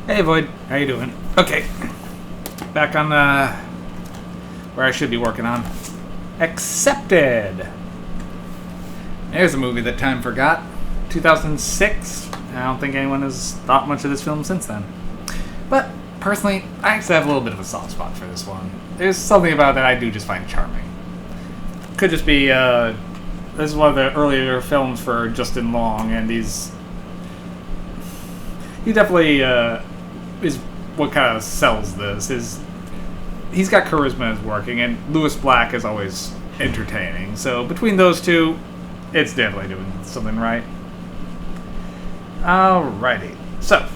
Hey Void, how you doing? Okay, back on where I should be working on. Accepted! There's a movie that time forgot. 2006. I don't think anyone has thought much of this film since then. But, personally, I actually have a little bit of a soft spot for this one. There's something about it I do just find charming. Could just be, this is one of the earlier films for Justin Long, and he definitely, is what kind of sells this. He's got charisma as working, and Lewis Black is always entertaining. So between those two, it's definitely doing something right. Alrighty. So,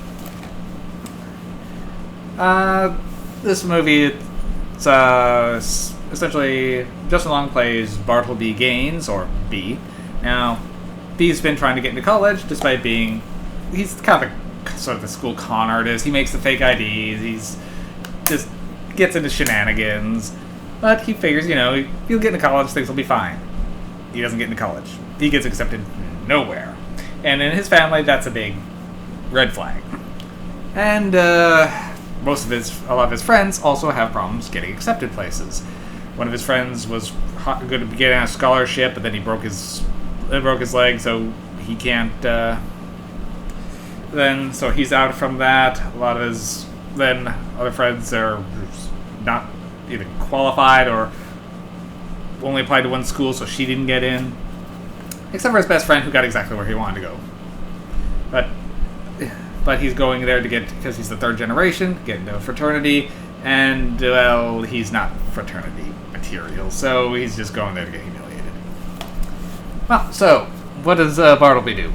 this movie, it's essentially Justin Long plays Bartleby Gaines, or B. Now, B's been trying to get into college despite he's kind of sort of the school con artist. He makes the fake IDs. He's just gets into shenanigans. But he figures, he'll get into college, things will be fine. He doesn't get into college. He gets accepted nowhere. And in his family, that's a big red flag. And a lot of his friends also have problems getting accepted places. One of his friends was going to be getting a scholarship, but then he broke his leg, so he can't. So he's out from that. A lot of his other friends are not either qualified or only applied to one school, so she didn't get in. Except for his best friend, who got exactly where he wanted to go. But he's going there because he's the third generation, get into a fraternity, and, well, he's not fraternity material, so he's just going there to get humiliated. Well, so, what does Bartleby do?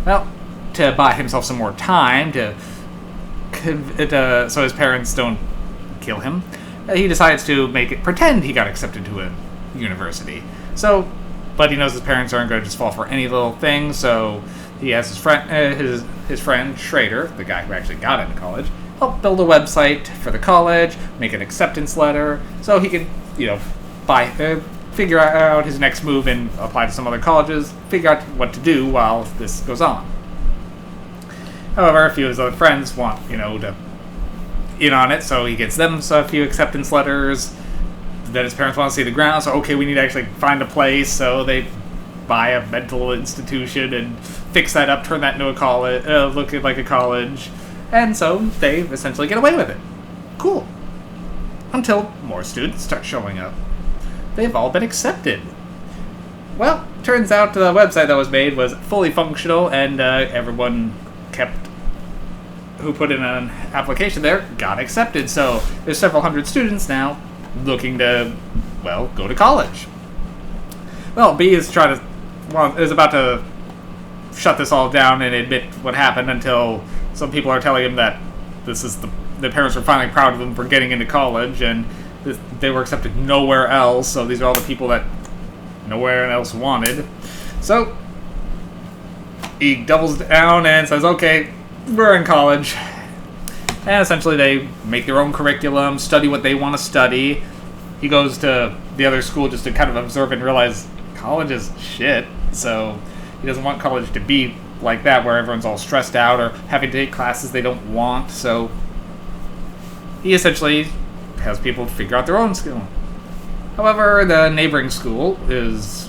Well, to buy himself some more time, so his parents don't kill him, he decides to pretend he got accepted to a university. So, but he knows his parents aren't going to just fall for any little thing, so he has his friend Schrader, the guy who actually got into college, help build a website for the college, make an acceptance letter, so he can, figure out his next move and apply to some other colleges, figure out what to do while this goes on. However, a few of his other friends want, to in on it, so he gets them a few acceptance letters. Then his parents want to see the ground, so okay, we need to actually find a place, so they buy a mental institution and fix that up, turn that into a college, look like a college, and so they essentially get away with it. Cool. Until more students start showing up. They've all been accepted. Well, turns out the website that was made was fully functional, and everyone who put in an application there got accepted, so there's several hundred students now looking to, go to college. Well, B is about to shut this all down and admit what happened until some people are telling him that the parents were finally proud of him for getting into college, and they were accepted nowhere else, so these are all the people that nowhere else wanted. So, he doubles down and says, okay, we're in college. And essentially they make their own curriculum, study what they want to study. He goes to the other school just to kind of observe and realize college is shit. So he doesn't want college to be like that, where everyone's all stressed out or having to take classes they don't want. So he essentially has people figure out their own skill. However, the neighboring school is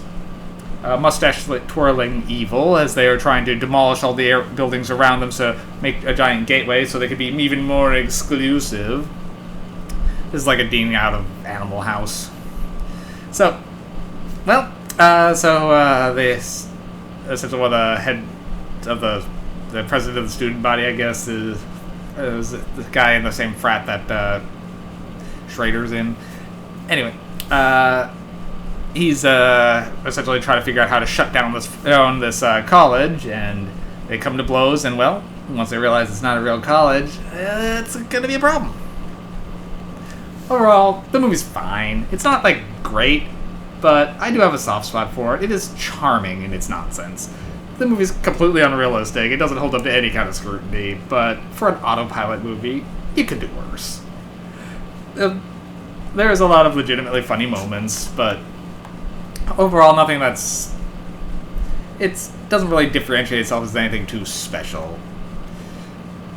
mustache-twirling evil, as they are trying to demolish all the buildings around them to make a giant gateway so they could be even more exclusive. This is like a dean out of Animal House. So, this essentially the head of the president of the student body, I guess, is the guy in the same frat that Schrader's in. Anyway, he's essentially trying to figure out how to shut down this college, and they come to blows, and once they realize it's not a real college, it's going to be a problem. Overall, the movie's fine. It's not, great, but I do have a soft spot for it. It is charming in its nonsense. The movie's completely unrealistic. It doesn't hold up to any kind of scrutiny, but for an autopilot movie, you could do worse. There's a lot of legitimately funny moments, but overall, nothing it doesn't really differentiate itself as anything too special.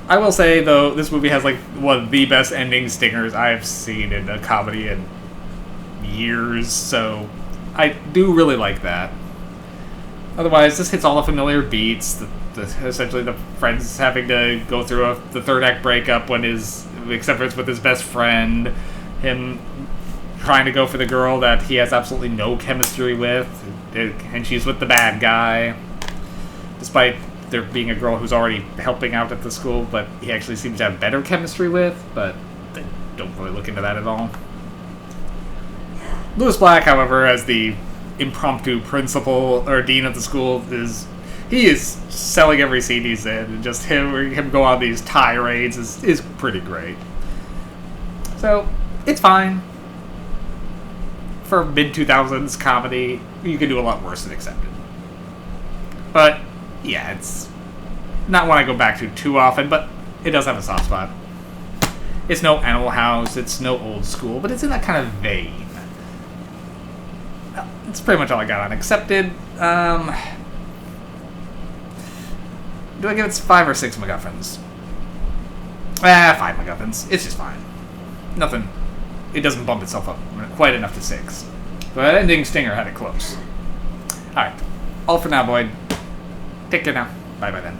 I will say, though, this movie has, like, one of the best ending stingers I've seen in a comedy in years, so I do really like that. Otherwise, this hits all the familiar beats. Essentially, the friends having to go through the third act breakup except for it's with his best friend. Him trying to go for the girl that he has absolutely no chemistry with, and she's with the bad guy. Despite there being a girl who's already helping out at the school, but he actually seems to have better chemistry with, but they don't really look into that at all. Lewis Black, however, as the impromptu principal or dean of the school, he is selling every scene he's in, and just him go on these tirades is pretty great. So it's fine for mid-2000s comedy. You can do a lot worse than Accepted, but yeah, it's not one I go back to too often, but it does have a soft spot. It's no Animal House, it's no Old School, but it's in that kind of vein. That's pretty much all I got on Accepted. Do I give it 5 or 6 MacGuffins? 5 MacGuffins. It's just fine. Nothing. It doesn't bump itself up quite enough to 6. But ending stinger had it close. Alright. All for now, Boyd. Take care now. Bye-bye then.